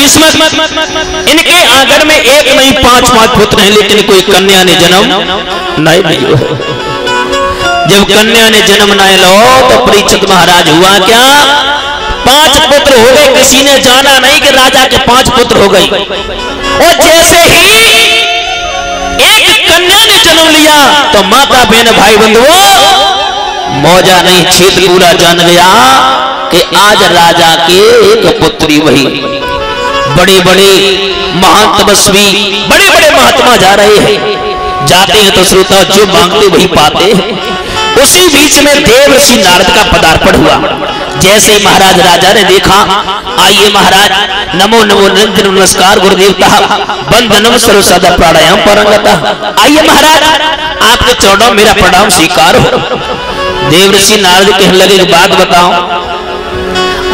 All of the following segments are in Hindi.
किस्मत, इनके आंगन में एक नहीं 5-5 पुत्र हैं, लेकिन कोई कन्या ने जन्म नहीं लिया। जब कन्या ने जन्म नहीं लो तो परीक्षित महाराज हुआ क्या, 5 पुत्र हो गए। किसी ने जाना नहीं कि राजा के 5 पुत्र हो गए। और जैसे ही एक कन्या ने जन्म लिया तो माता बहन भाई बंधुओं मौजा नहीं, क्षेत्र पूरा जान गया कि आज राजा के एक पुत्री वही। बड़े बड़े महान तपस्वी, बड़े बड़े महात्मा जा रहे हैं, जाते हैं तो श्रोता जो मांगते वही पाते हैं। उसी बीच में देव ऋषि नारद का पदार्पण हुआ। जैसे महाराज राजा ने देखा, आइए महाराज, नमो नमो निरंतर नमस्कार गुरुदेवता, वंदनम सर्वसदा प्राणायाम परंगता। आइए महाराज, आपके चरणों मेरा प्रणाम स्वीकार हो। देव ऋषि नारद कहने लगे, बात बताओ,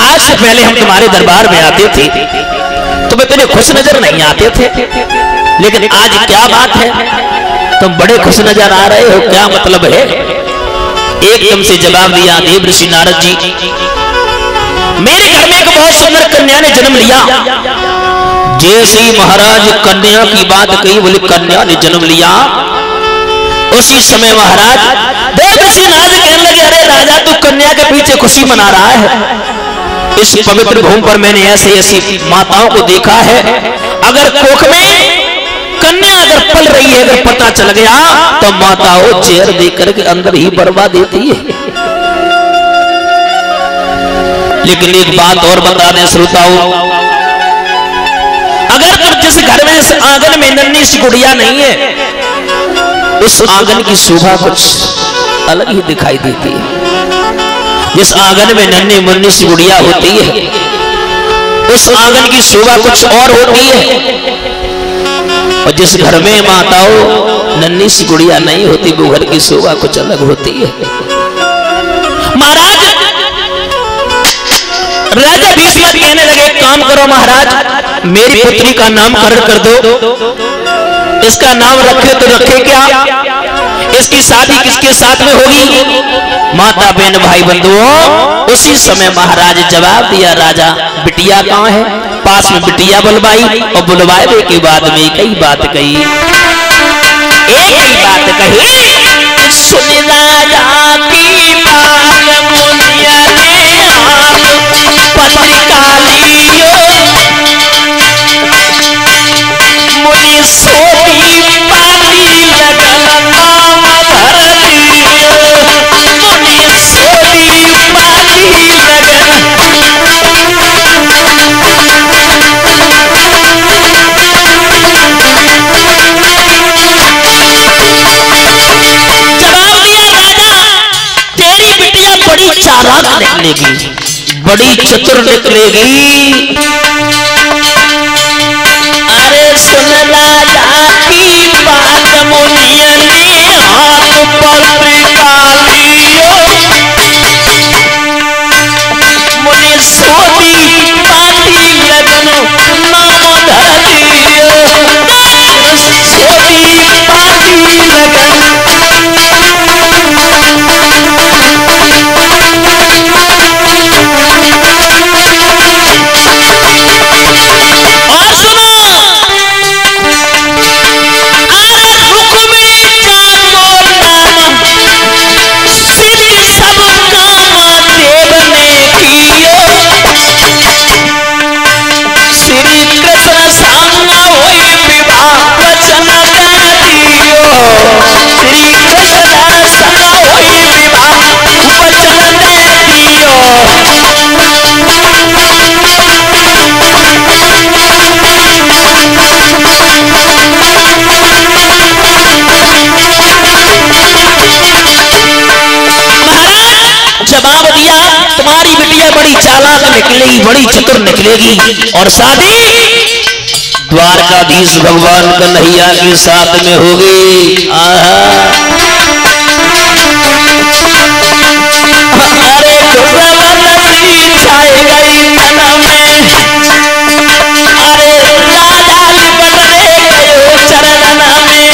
आज से पहले हम तुम्हारे दरबार में आते थे, तुम्हें इतने खुश नजर नहीं आते थे, लेकिन आज क्या बात है, तुम बड़े खुश नजर आ रहे हो, क्या मतलब है? एकदम से जवाब दिया देव ऋषि नारद जी, मेरे घर में एक बहुत सुंदर कन्या ने जन्म लिया। जैसे ही महाराज कन्या की बात कही, बोले कन्या ने जन्म लिया, उसी समय महाराज देव ऋषि नारद कहने लगे, अरे राजा तू कन्या के पीछे खुशी मना रहा है। इस पवित्र भूमि पर मैंने ऐसे ऐसी माताओं को देखा है, अगर कोख में कन्या अगर पल रही है, अगर पता चल गया तो माताओं चेहर देकर के अंदर ही बर्बाद देती है। लेकिन एक बात और बता दें श्रोताओं, अगर जिस घर में, इस आंगन में नन्ही सी गुड़िया नहीं है, उस आंगन की शोभा कुछ अलग ही दिखाई देती है। जिस आंगन में नन्ही मुन्नी सी गुड़िया होती है, उस आंगन की शोभा कुछ और होती है। और जिस घर में माताओं नन्ही सी गुड़िया नहीं होती, वो घर की शोभा कुछ अलग होती है। महाराज राजा भीष्म कहने लगे, काम करो महाराज, मेरी पुत्री का नामकरण कर दो। इसका नाम रखे तो रखे क्या, इसकी शादी किसके साथ में होगी? माता बहन भाई बंधुओं, उसी समय महाराज जवाब दिया, राजा बिटिया कहाँ है? पास में बिटिया बुलवाई, और बुलवाए के बाद में कई बात कही, एक ही बात कही, सुन राजा की बात मुनिया ने पत्रिका लियो, मुनि सोती पाती लगन नाम धर दियो, मुनि सोती पाती लगन। चालाक निकलेगी, बड़ी चतुर निकलेगी। अरे सुन राजा की बात मुनिया ने हाथ पत्रिका लियो, मुनि सोती पाती लगन नाम धरियो, सोती पाती लगन। जवाब दिया, तुम्हारी बिटिया बड़ी चालाक निकलेगी, बड़ी चतुर निकलेगी, और शादी द्वारकाधीश भगवान कन्हैया के साथ में होगी। अरे छाए गई तन में, अरे राजा लिपट रे गयो चरण में।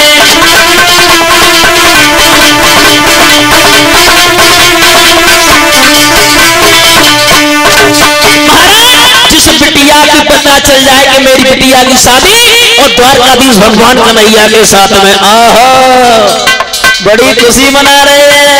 जिस बिटिया की पता चल जाए कि मेरी बिटिया की शादी और द्वारकाधीश भगवान कन्हैया के साथ में, आहा बड़ी खुशी मना रहे हैं।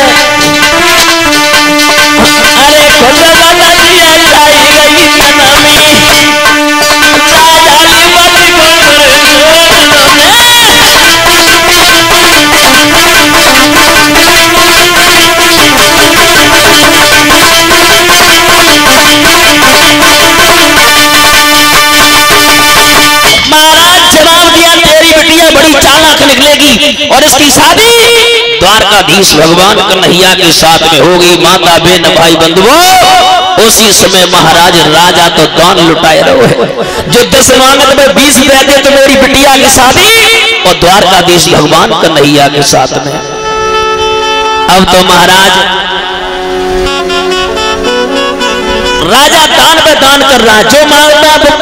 अरे चालाक निकलेगी और इसकी शादी द्वारकाधीश भगवान कन्हैया के साथ में होगी। माता बहन भाई बंधुओं, उसी समय महाराज राजा तो दान लुटाए रहे, जो 10 मांगत में 20 दे तो मेरी बिटिया की शादी और द्वारकाधीश भगवान कन्हैया के साथ में। अब तो महाराज राजा दान पे दान कर रहा है, जो मांगता है वो